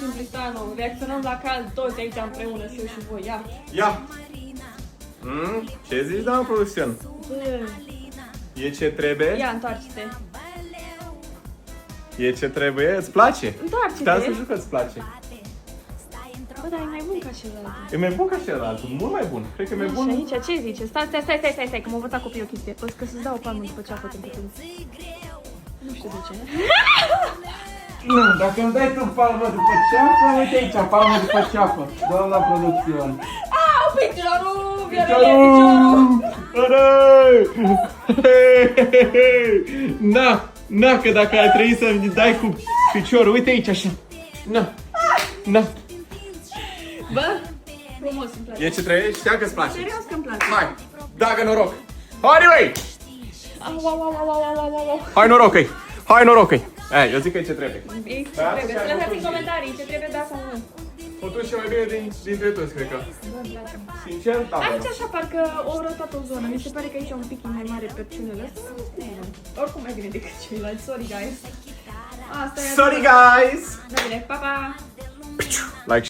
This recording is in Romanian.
Simplistano, reacționăm la cald toți aici împreună, și eu și voi, ia. Ia! Ce zici, doamna producțion? E ce trebuie? Ia, întoarce-te. E ce trebuie? Îți place? Întoarce-te. Stai să jucă, îți place. Bă, dar e mai bun ca celălalt. E mai bun ca celălalt, mult mai bun. Cred că e mai Și bun. aici, ce zice? Stai, că m-a învățat copiii o chestie. O să să-ți dau o palmă după ce a făcut în Nu știu de ce. Nu, dacă îmi dai tu palmă după ceapă, uite aici, palmă după ceapă. Doamna producțion. Au, piciorul! Viorele, piciorul! Na, că dacă ai trebui să-mi dai cu piciorul, uite aici așa. Na. Bă, frumos, îmi place. E ce trebuie? Știam că îți place. Serios că îmi place. Hai, dagă noroc. Anyway! Au. Hai norocăi! Hai norocăi! Eu zic că e ce trebuie. Ei, ce trebuie? Să lăsați în comentarii ce trebuie, da sau nu. O tu și mai bine dintre toți, cred că. Sincer, da. Aici așa parcă o rotat o zonă. Mi se pare că aici e un pic mai mare perciunile astea. Oricum mai bine decât ceilalți. Sorry, guys. Asta e. Sorry, guys! Da, bine, pa, pa! Like